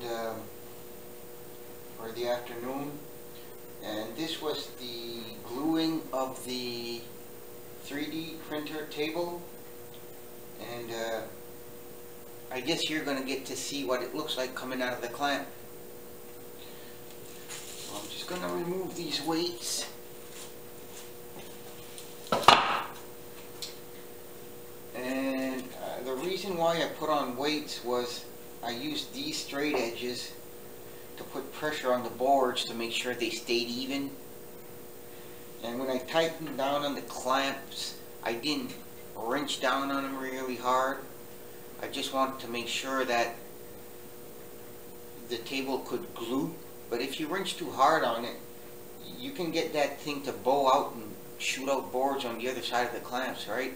for the afternoon, and this was the gluing of the 3D printer table, and I guess you're going to get to see what it looks like coming out of the clamp. So I'm just going to remove these weights. And the reason why I put on weights was I used these straight edges to put pressure on the boards to make sure they stayed even. And when I tightened down on the clamps, I didn't wrench down on them really hard. I just wanted to make sure that the table could glue. But if you wrench too hard on it, you can get that thing to bow out and shoot out boards on the other side of the clamps, right?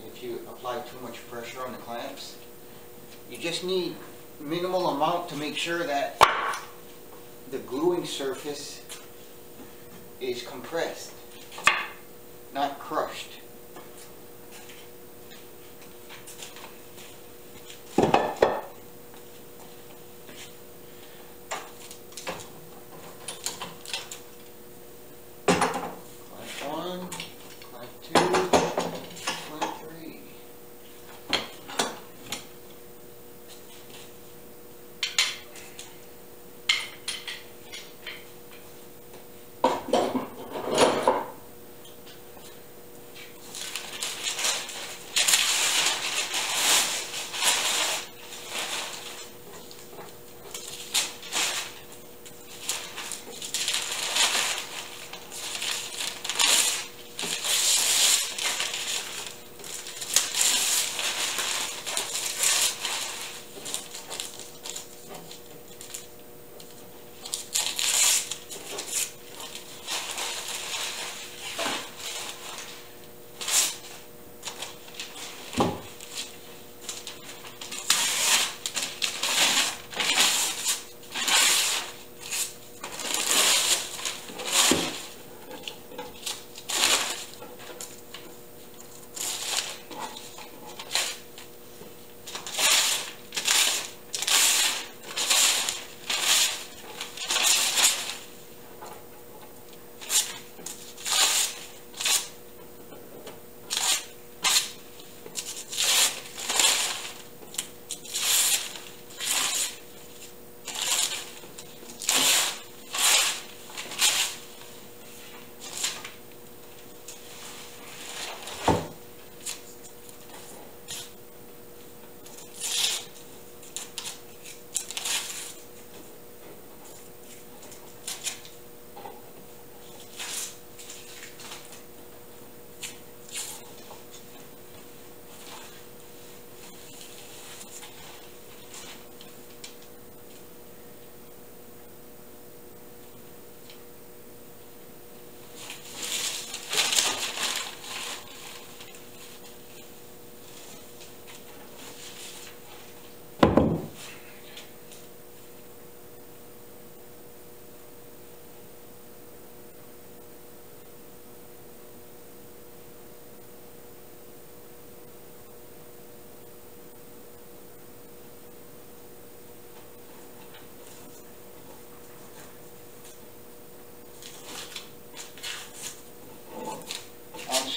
If you apply too much pressure on the clamps. You just need minimal amount to make sure that the gluing surface is compressed, not crushed.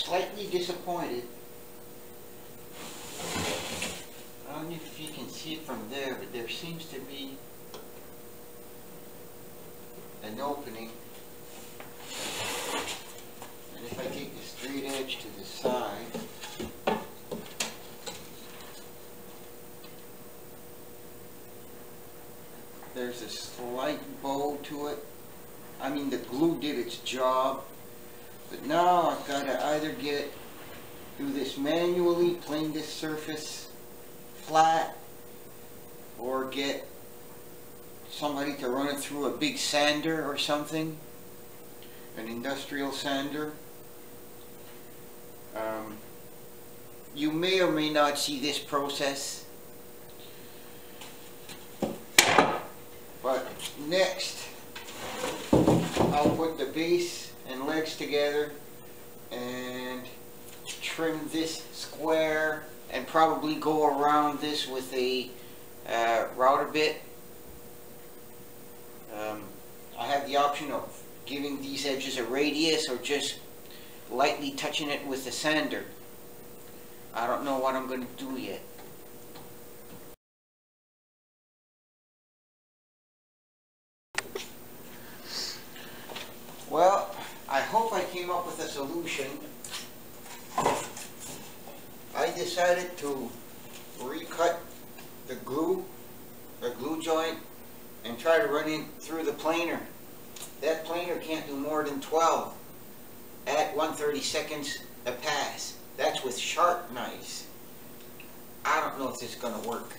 Slightly disappointed. I don't know if you can see it from there, but there seems to be an opening. And if I take the straight edge to the side, there's a slight bow to it. I mean, the glue did its job. But now I've got to either do this manually, plane this surface flat, or get somebody to run it through a big sander or something, an industrial sander. You may or may not see this process. But next, I'll put the base and legs together and trim this square and probably go around this with a router bit I have the option of giving these edges a radius or just lightly touching it with the sander. I don't know what I'm going to do yet. Well, I hope I came up with a solution. I decided to recut the glue joint and try to run in through the planer. That planer can't do more than 12 at 1/32 a pass. That's with sharp knives. I don't know if this is going to work.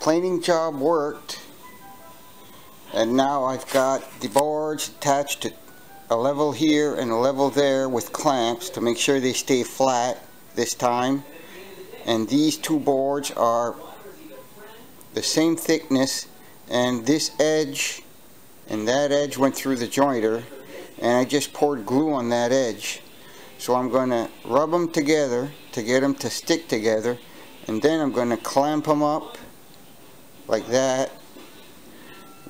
planing job worked, and now I've got the boards attached to a level here and a level there with clamps to make sure they stay flat this time. And these two boards are the same thickness, and this edge and that edge went through the jointer, and I just poured glue on that edge. So I'm going to rub them together to get them to stick together, and then I'm going to clamp them up like that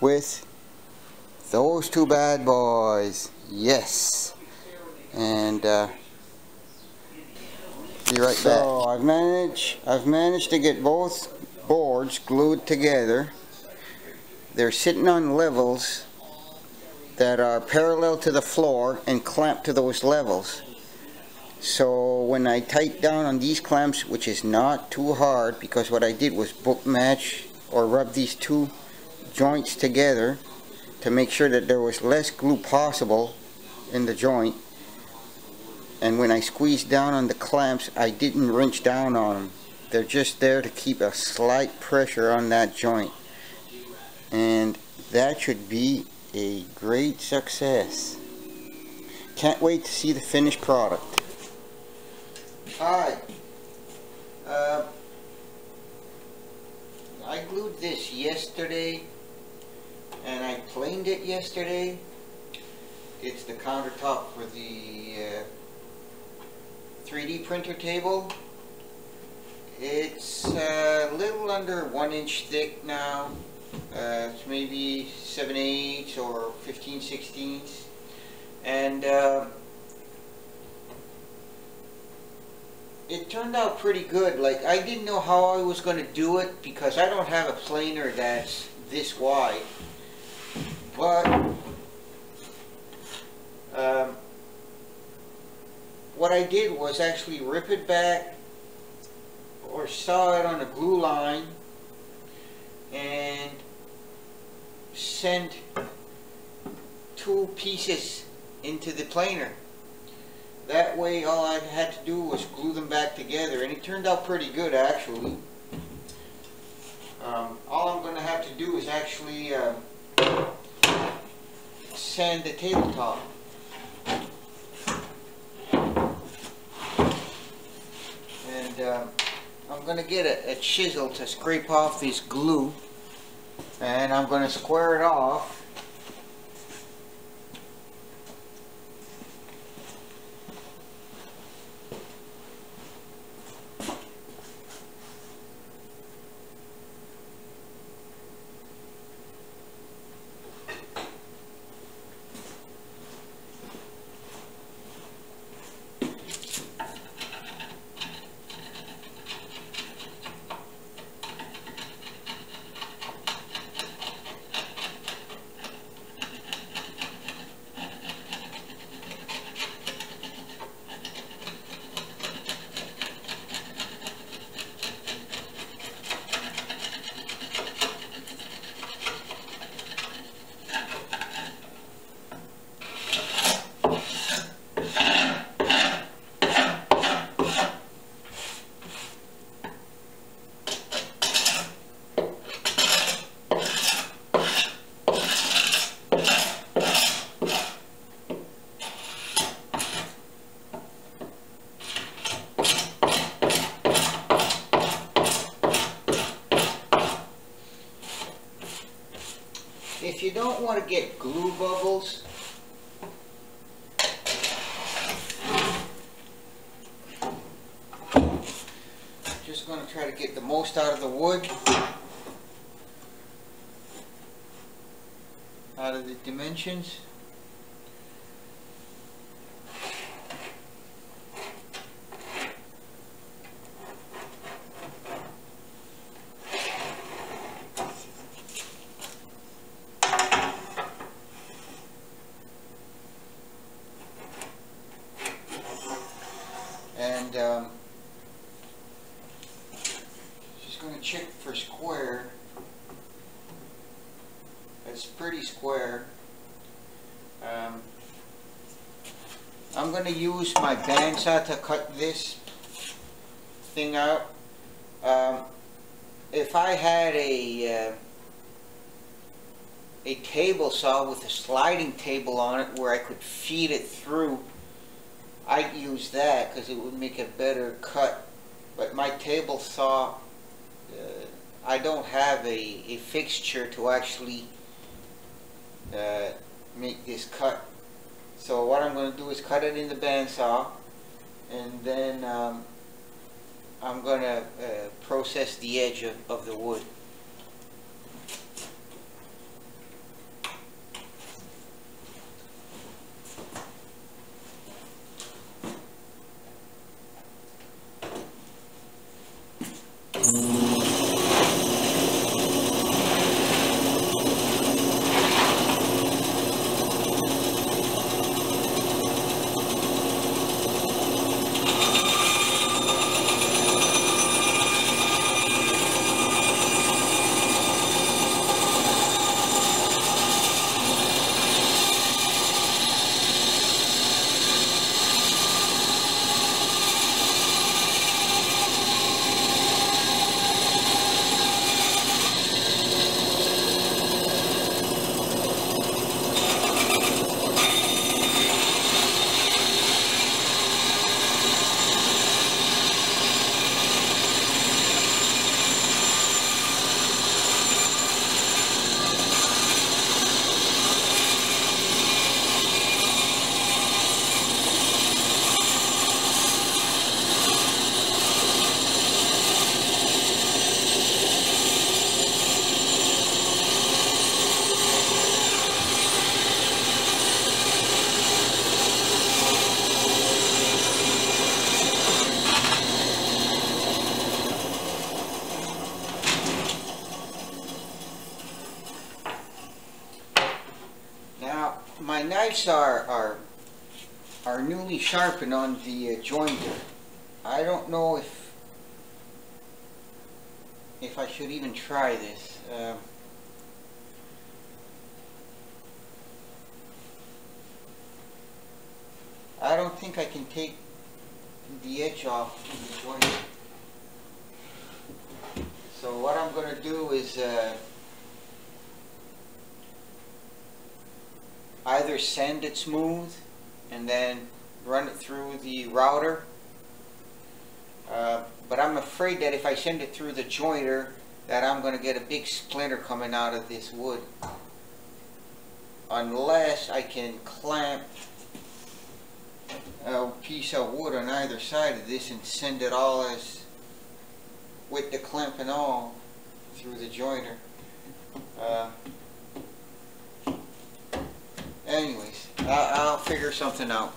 with those two bad boys. Yes. And be right back. So I've managed to get both boards glued together. They're sitting on levels that are parallel to the floor and clamped to those levels. So when I tighten down on these clamps, which is not too hard, because what I did was book match or rub these two joints together to make sure that there was less glue possible in the joint. And when I squeezed down on the clamps, I didn't wrench down on them. They're just there to keep a slight pressure on that joint. And that should be a great success. Can't wait to see the finished product. Alright. I glued this yesterday, and I planed it yesterday. It's the countertop for the 3D printer table. It's a little under 1 inch thick now. It's maybe 7/8 or 15/16, and it turned out pretty good. Like, I didn't know how I was going to do it because I don't have a planer that's this wide, but what I did was actually rip it back or saw it on a glue line and send 2 pieces into the planer. That way all I had to do was glue them back together, and it turned out pretty good actually. All I'm going to have to do is actually sand the tabletop. And I'm going to get a chisel to scrape off this glue, and I'm going to square it off. If you don't want to get glue bubbles, just going to try to get the most out of the wood, out of the dimensions. And just going to check for square. It's pretty square. I'm going to use my bandsaw to cut this thing out. if I had a table saw with a sliding table on it where I could feed it through, I'd use that because it would make a better cut. But my table saw, I don't have a fixture to actually make this cut. So what I'm going to do is cut it in the bandsaw, and then I'm going to process the edge of the wood. My knives are newly sharpened on the jointer. I don't know if I should even try this. I don't think I can take the edge off the jointer. So what I'm going to do is either sand it smooth and then run it through the router, but I'm afraid that if I send it through the jointer that I'm going to get a big splinter coming out of this wood, unless I can clamp a piece of wood on either side of this and send it all as with the clamp and all through the jointer. Anyways, I'll figure something out.